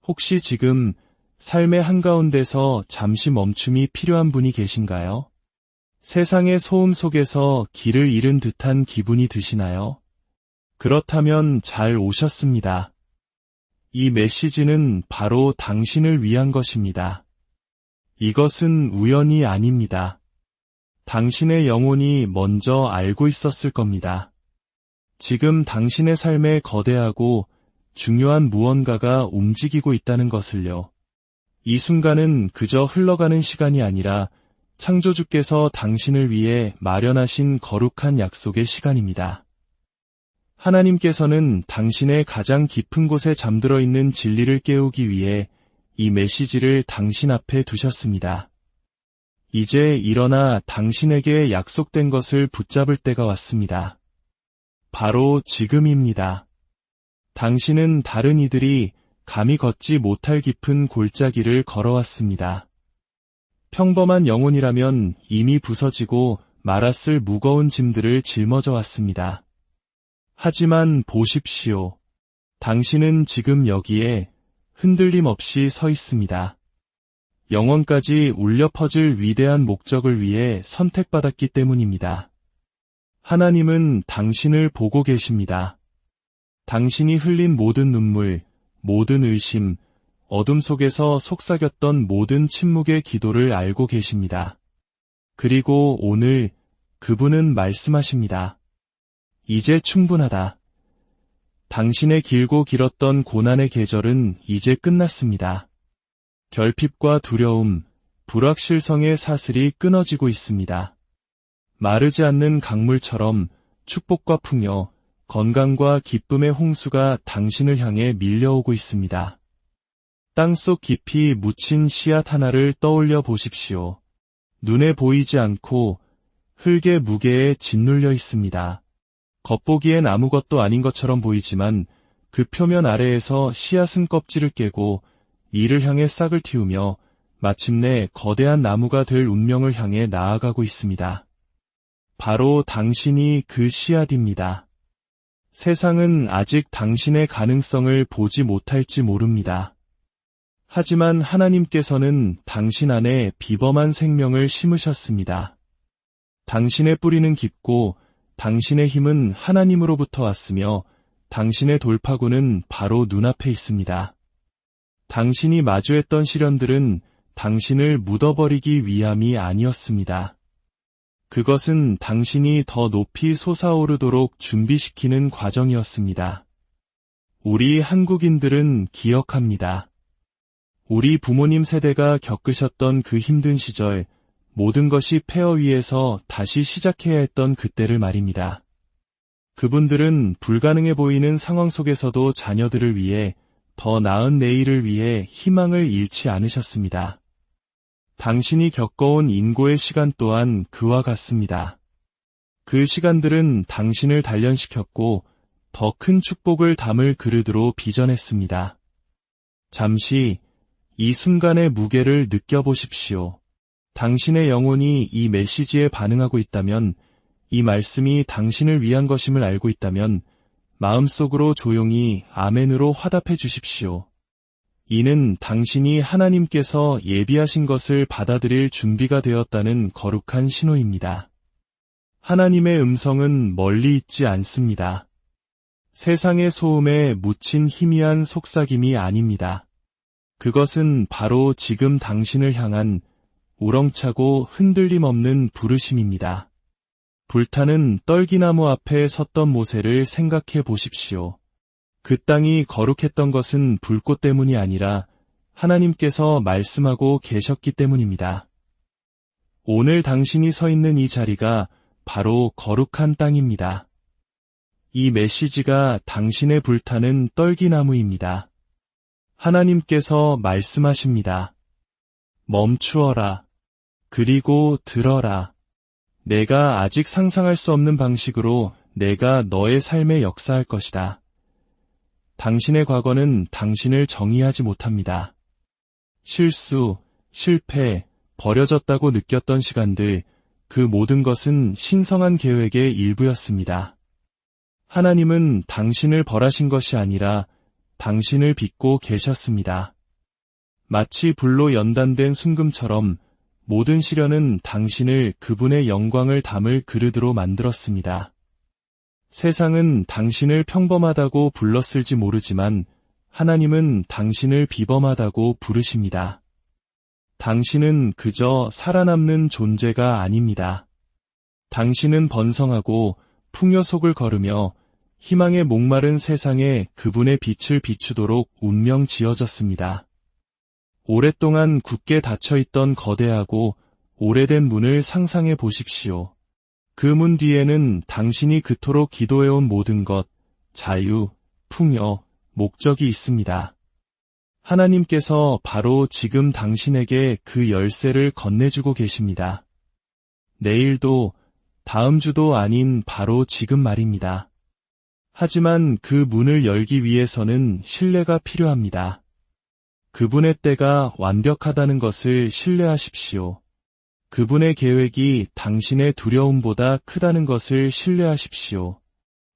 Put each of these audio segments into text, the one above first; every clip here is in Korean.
혹시 지금 삶의 한가운데서 잠시 멈춤이 필요한 분이 계신가요? 세상의 소음 속에서 길을 잃은 듯한 기분이 드시나요? 그렇다면 잘 오셨습니다. 이 메시지는 바로 당신을 위한 것입니다. 이것은 우연이 아닙니다. 당신의 영혼이 먼저 알고 있었을 겁니다. 지금 당신의 삶에 거대하고 중요한 무언가가 움직이고 있다는 것을요. 이 순간은 그저 흘러가는 시간이 아니라 창조주께서 당신을 위해 마련하신 거룩한 약속의 시간입니다. 하나님께서는 당신의 가장 깊은 곳에 잠들어 있는 진리를 깨우기 위해 이 메시지를 당신 앞에 두셨습니다. 이제 일어나 당신에게 약속된 것을 붙잡을 때가 왔습니다. 바로 지금입니다. 당신은 다른 이들이 감히 걷지 못할 깊은 골짜기를 걸어왔습니다. 평범한 영혼이라면 이미 부서지고 말았을 무거운 짐들을 짊어져 왔습니다. 하지만 보십시오. 당신은 지금 여기에 흔들림 없이 서 있습니다. 영원까지 울려 퍼질 위대한 목적을 위해 선택받았기 때문입니다. 하나님은 당신을 보고 계십니다. 당신이 흘린 모든 눈물, 모든 의심, 어둠 속에서 속삭였던 모든 침묵의 기도를 알고 계십니다. 그리고 오늘 그분은 말씀하십니다. 이제 충분하다. 당신의 길고 길었던 고난의 계절은 이제 끝났습니다. 결핍과 두려움, 불확실성의 사슬이 끊어지고 있습니다. 마르지 않는 강물처럼 축복과 풍요, 건강과 기쁨의 홍수가 당신을 향해 밀려오고 있습니다. 땅속 깊이 묻힌 씨앗 하나를 떠올려 보십시오. 눈에 보이지 않고 흙의 무게에 짓눌려 있습니다. 겉보기엔 아무것도 아닌 것처럼 보이지만 그 표면 아래에서 씨앗은 껍질을 깨고 이를 향해 싹을 틔우며 마침내 거대한 나무가 될 운명을 향해 나아가고 있습니다. 바로 당신이 그 씨앗입니다. 세상은 아직 당신의 가능성을 보지 못할지 모릅니다. 하지만 하나님께서는 당신 안에 비범한 생명을 심으셨습니다. 당신의 뿌리는 깊고 당신의 힘은 하나님으로부터 왔으며 당신의 돌파구는 바로 눈앞에 있습니다. 당신이 마주했던 시련들은 당신을 묻어버리기 위함이 아니었습니다. 그것은 당신이 더 높이 솟아오르도록 준비시키는 과정이었습니다. 우리 한국인들은 기억합니다. 우리 부모님 세대가 겪으셨던 그 힘든 시절, 모든 것이 폐허 위에서 다시 시작해야 했던 그때를 말입니다. 그분들은 불가능해 보이는 상황 속에서도 자녀들을 위해 더 나은 내일을 위해 희망을 잃지 않으셨습니다. 당신이 겪어온 인고의 시간 또한 그와 같습니다. 그 시간들은 당신을 단련시켰고 더 큰 축복을 담을 그릇으로 빚어냈습니다. 잠시 이 순간의 무게를 느껴보십시오. 당신의 영혼이 이 메시지에 반응하고 있다면, 이 말씀이 당신을 위한 것임을 알고 있다면 마음속으로 조용히 아멘으로 화답해 주십시오. 이는 당신이 하나님께서 예비하신 것을 받아들일 준비가 되었다는 거룩한 신호입니다. 하나님의 음성은 멀리 있지 않습니다. 세상의 소음에 묻힌 희미한 속삭임이 아닙니다. 그것은 바로 지금 당신을 향한 우렁차고 흔들림 없는 부르심입니다. 불타는 떨기나무 앞에 섰던 모세를 생각해 보십시오. 그 땅이 거룩했던 것은 불꽃 때문이 아니라 하나님께서 말씀하고 계셨기 때문입니다. 오늘 당신이 서 있는 이 자리가 바로 거룩한 땅입니다. 이 메시지가 당신의 불타는 떨기나무입니다. 하나님께서 말씀하십니다. 멈추어라. 그리고 들어라. 내가 아직 상상할 수 없는 방식으로 내가 너의 삶에 역사할 것이다. 당신의 과거는 당신을 정의하지 못합니다. 실수, 실패, 버려졌다고 느꼈던 시간들, 그 모든 것은 신성한 계획의 일부였습니다. 하나님은 당신을 벌하신 것이 아니라 당신을 빚고 계셨습니다. 마치 불로 연단된 순금처럼 모든 시련은 당신을 그분의 영광을 담을 그릇으로 만들었습니다. 세상은 당신을 평범하다고 불렀을지 모르지만 하나님은 당신을 비범하다고 부르십니다. 당신은 그저 살아남는 존재가 아닙니다. 당신은 번성하고 풍요 속을 걸으며 희망에 목마른 세상에 그분의 빛을 비추도록 운명 지어졌습니다. 오랫동안 굳게 닫혀있던 거대하고 오래된 문을 상상해 보십시오. 그 문 뒤에는 당신이 그토록 기도해온 모든 것, 자유, 풍요, 목적이 있습니다. 하나님께서 바로 지금 당신에게 그 열쇠를 건네주고 계십니다. 내일도, 다음 주도 아닌 바로 지금 말입니다. 하지만 그 문을 열기 위해서는 신뢰가 필요합니다. 그분의 때가 완벽하다는 것을 신뢰하십시오. 그분의 계획이 당신의 두려움보다 크다는 것을 신뢰하십시오.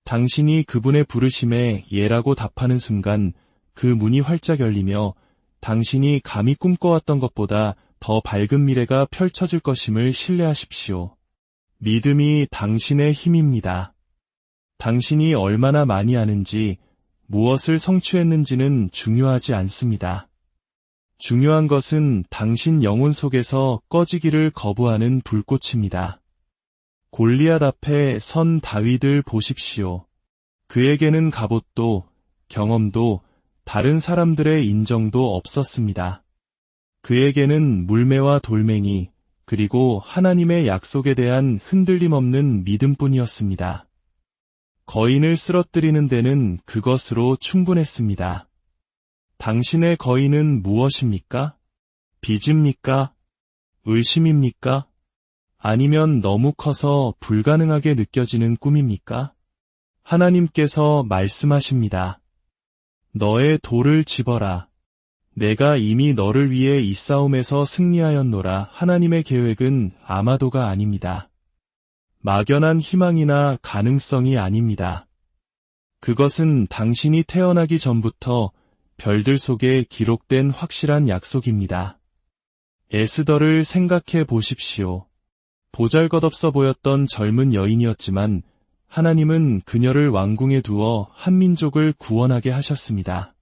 당신이 그분의 부르심에 예라고 답하는 순간 그 문이 활짝 열리며 당신이 감히 꿈꿔왔던 것보다 더 밝은 미래가 펼쳐질 것임을 신뢰하십시오. 믿음이 당신의 힘입니다. 당신이 얼마나 많이 아는지, 무엇을 성취했는지는 중요하지 않습니다. 중요한 것은 당신 영혼 속에서 꺼지기를 거부하는 불꽃입니다. 골리앗 앞에 선 다윗을 보십시오. 그에게는 갑옷도, 경험도, 다른 사람들의 인정도 없었습니다. 그에게는 물매와 돌멩이, 그리고 하나님의 약속에 대한 흔들림 없는 믿음뿐이었습니다. 거인을 쓰러뜨리는 데는 그것으로 충분했습니다. 당신의 거인은 무엇입니까? 빚입니까? 의심입니까? 아니면 너무 커서 불가능하게 느껴지는 꿈입니까? 하나님께서 말씀하십니다. 너의 돌을 집어라. 내가 이미 너를 위해 이 싸움에서 승리하였노라. 하나님의 계획은 아마도가 아닙니다. 막연한 희망이나 가능성이 아닙니다. 그것은 당신이 태어나기 전부터 별들 속에 기록된 확실한 약속입니다. 에스더를 생각해 보십시오. 보잘것없어 보였던 젊은 여인이었지만 하나님은 그녀를 왕궁에 두어 한 민족을 구원하게 하셨습니다.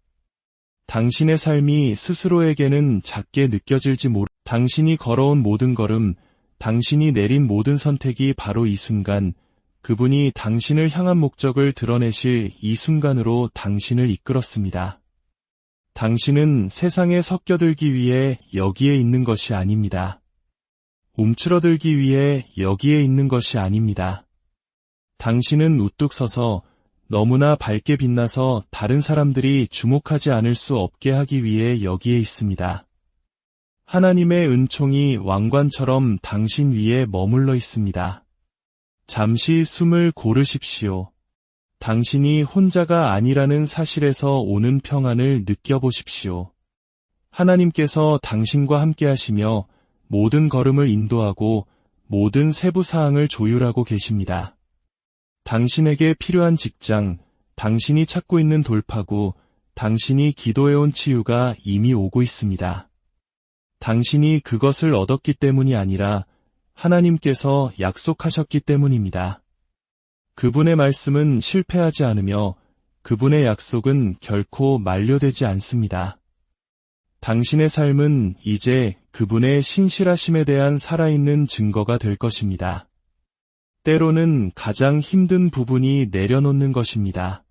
당신의 삶이 스스로에게는 작게 느껴질지 당신이 걸어온 모든 걸음, 당신이 내린 모든 선택이 바로 이 순간, 그분이 당신을 향한 목적을 드러내실 이 순간으로 당신을 이끌었습니다. 당신은 세상에 섞여들기 위해 여기에 있는 것이 아닙니다. 움츠러들기 위해 여기에 있는 것이 아닙니다. 당신은 우뚝 서서 너무나 밝게 빛나서 다른 사람들이 주목하지 않을 수 없게 하기 위해 여기에 있습니다. 하나님의 은총이 왕관처럼 당신 위에 머물러 있습니다. 잠시 숨을 고르십시오. 당신이 혼자가 아니라는 사실에서 오는 평안을 느껴보십시오. 하나님께서 당신과 함께 하시며 모든 걸음을 인도하고 모든 세부 사항을 조율하고 계십니다. 당신에게 필요한 직장, 당신이 찾고 있는 돌파구, 당신이 기도해온 치유가 이미 오고 있습니다. 당신이 그것을 얻었기 때문이 아니라 하나님께서 약속하셨기 때문입니다. 그분의 말씀은 실패하지 않으며 그분의 약속은 결코 만료되지 않습니다. 당신의 삶은 이제 그분의 신실하심에 대한 살아있는 증거가 될 것입니다. 때로는 가장 힘든 부분이 내려놓는 것입니다.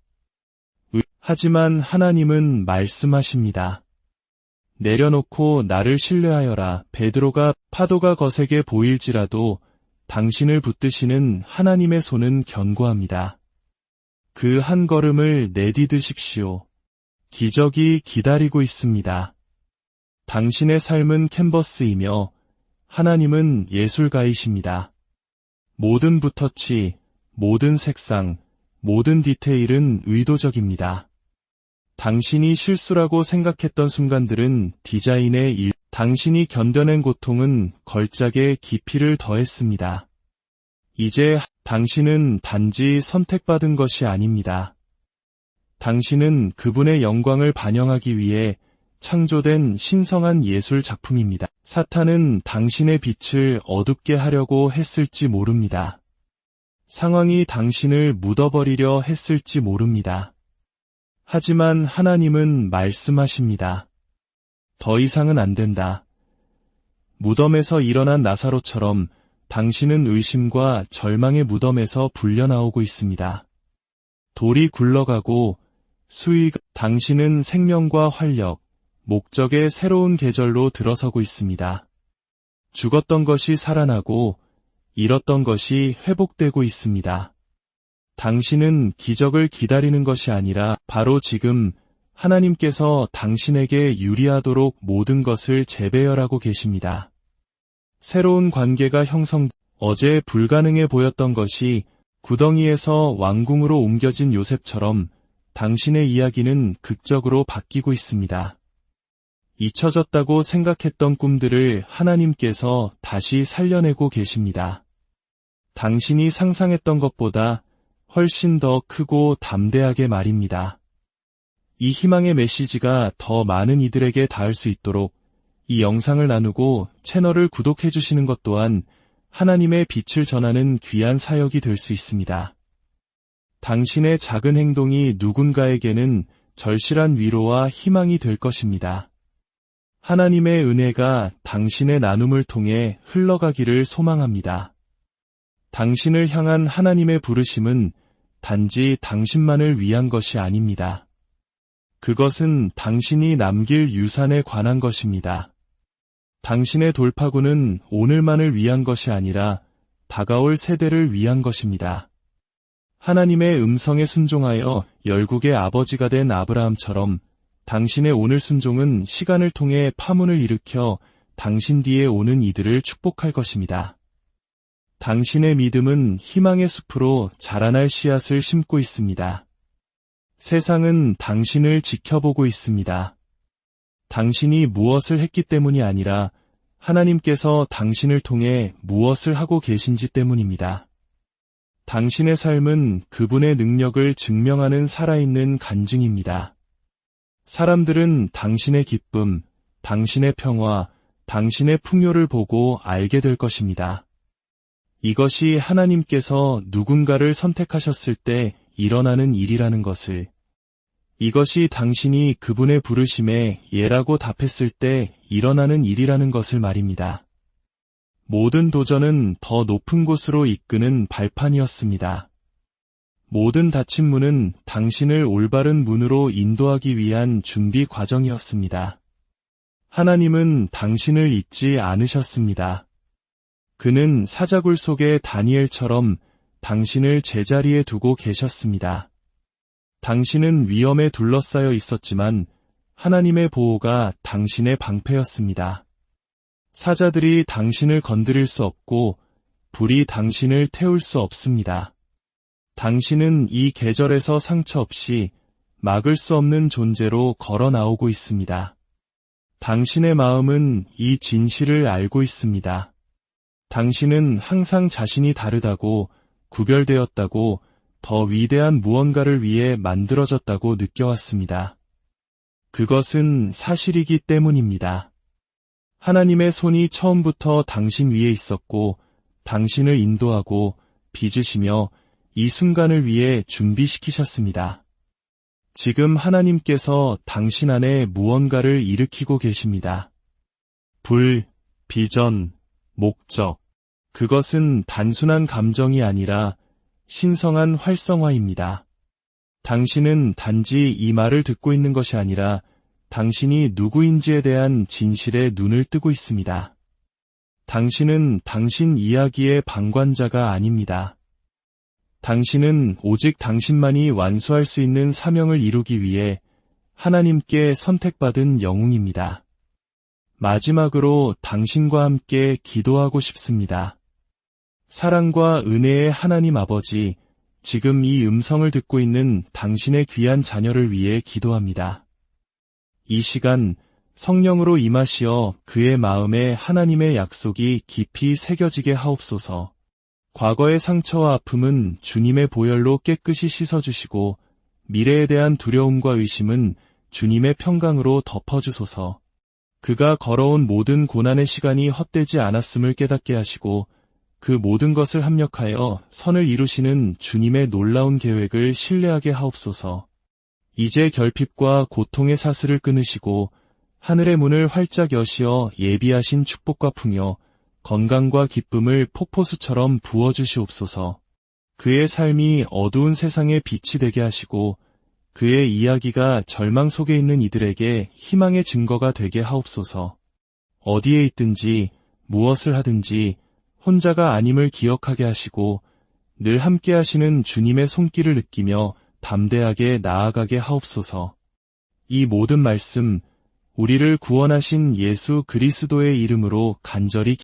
하지만 하나님은 말씀하십니다. 내려놓고 나를 신뢰하여라. 베드로가 파도가 거세게 보일지라도 당신을 붙드시는 하나님의 손은 견고합니다. 그 한 걸음을 내디드십시오. 기적이 기다리고 있습니다. 당신의 삶은 캔버스이며 하나님은 예술가이십니다. 모든 붓터치, 모든 색상, 모든 디테일은 의도적입니다. 당신이 실수라고 생각했던 순간들은 디자인의 일, 당신이 견뎌낸 고통은 걸작에 깊이를 더했습니다. 이제 당신은 단지 선택받은 것이 아닙니다. 당신은 그분의 영광을 반영하기 위해 창조된 신성한 예술 작품입니다. 사탄은 당신의 빛을 어둡게 하려고 했을지 모릅니다. 상황이 당신을 묻어버리려 했을지 모릅니다. 하지만 하나님은 말씀하십니다. 더 이상은 안 된다. 무덤에서 일어난 나사로처럼 당신은 의심과 절망의 무덤에서 불려나오고 있습니다. 돌이 굴러가고 당신은 생명과 활력, 목적의 새로운 계절로 들어서고 있습니다. 죽었던 것이 살아나고 잃었던 것이 회복되고 있습니다. 당신은 기적을 기다리는 것이 아니라 바로 지금 하나님께서 당신에게 유리하도록 모든 것을 재배열하고 계십니다. 새로운 관계가 어제 불가능해 보였던 것이 구덩이에서 왕궁으로 옮겨진 요셉처럼 당신의 이야기는 극적으로 바뀌고 있습니다. 잊혀졌다고 생각했던 꿈들을 하나님께서 다시 살려내고 계십니다. 당신이 상상했던 것보다 훨씬 더 크고 담대하게 말입니다. 이 희망의 메시지가 더 많은 이들에게 닿을 수 있도록 이 영상을 나누고 채널을 구독해 주시는 것 또한 하나님의 빛을 전하는 귀한 사역이 될 수 있습니다. 당신의 작은 행동이 누군가에게는 절실한 위로와 희망이 될 것입니다. 하나님의 은혜가 당신의 나눔을 통해 흘러가기를 소망합니다. 당신을 향한 하나님의 부르심은 단지 당신만을 위한 것이 아닙니다. 그것은 당신이 남길 유산에 관한 것입니다. 당신의 돌파구는 오늘만을 위한 것이 아니라 다가올 세대를 위한 것입니다. 하나님의 음성에 순종하여 열국의 아버지가 된 아브라함처럼 당신의 오늘 순종은 시간을 통해 파문을 일으켜 당신 뒤에 오는 이들을 축복할 것입니다. 당신의 믿음은 희망의 숲으로 자라날 씨앗을 심고 있습니다. 세상은 당신을 지켜보고 있습니다. 당신이 무엇을 했기 때문이 아니라 하나님께서 당신을 통해 무엇을 하고 계신지 때문입니다. 당신의 삶은 그분의 능력을 증명하는 살아있는 간증입니다. 사람들은 당신의 기쁨, 당신의 평화, 당신의 풍요를 보고 알게 될 것입니다. 이것이 하나님께서 누군가를 선택하셨을 때 일어나는 일이라는 것을, 이것이 당신이 그분의 부르심에 예라고 답했을 때 일어나는 일이라는 것을 말입니다. 모든 도전은 더 높은 곳으로 이끄는 발판이었습니다. 모든 닫힌 문은 당신을 올바른 문으로 인도하기 위한 준비 과정이었습니다. 하나님은 당신을 잊지 않으셨습니다. 그는 사자굴 속의 다니엘처럼 당신을 제자리에 두고 계셨습니다. 당신은 위험에 둘러싸여 있었지만 하나님의 보호가 당신의 방패였습니다. 사자들이 당신을 건드릴 수 없고 불이 당신을 태울 수 없습니다. 당신은 이 계절에서 상처 없이 막을 수 없는 존재로 걸어 나오고 있습니다. 당신의 마음은 이 진실을 알고 있습니다. 당신은 항상 자신이 다르다고, 구별되었다고, 더 위대한 무언가를 위해 만들어졌다고 느껴왔습니다. 그것은 사실이기 때문입니다. 하나님의 손이 처음부터 당신 위에 있었고, 당신을 인도하고, 빚으시며, 이 순간을 위해 준비시키셨습니다. 지금 하나님께서 당신 안에 무언가를 일으키고 계십니다. 불, 비전, 목적. 그것은 단순한 감정이 아니라 신성한 활성화입니다. 당신은 단지 이 말을 듣고 있는 것이 아니라 당신이 누구인지에 대한 진실에 눈을 뜨고 있습니다. 당신은 당신 이야기의 방관자가 아닙니다. 당신은 오직 당신만이 완수할 수 있는 사명을 이루기 위해 하나님께 선택받은 영웅입니다. 마지막으로 당신과 함께 기도하고 싶습니다. 사랑과 은혜의 하나님 아버지, 지금 이 음성을 듣고 있는 당신의 귀한 자녀를 위해 기도합니다. 이 시간 성령으로 임하시어 그의 마음에 하나님의 약속이 깊이 새겨지게 하옵소서. 과거의 상처와 아픔은 주님의 보혈로 깨끗이 씻어주시고 미래에 대한 두려움과 의심은 주님의 평강으로 덮어주소서. 그가 걸어온 모든 고난의 시간이 헛되지 않았음을 깨닫게 하시고 그 모든 것을 합력하여 선을 이루시는 주님의 놀라운 계획을 신뢰하게 하옵소서. 이제 결핍과 고통의 사슬을 끊으시고 하늘의 문을 활짝 여시어 예비하신 축복과 풍요, 건강과 기쁨을 폭포수처럼 부어주시옵소서. 그의 삶이 어두운 세상의 빛이 되게 하시고 그의 이야기가 절망 속에 있는 이들에게 희망의 증거가 되게 하옵소서. 어디에 있든지 무엇을 하든지 혼자가 아님을 기억하게 하시고 늘 함께 하시는 주님의 손길을 느끼며 담대하게 나아가게 하옵소서. 이 모든 말씀, 우리를 구원하신 예수 그리스도의 이름으로 간절히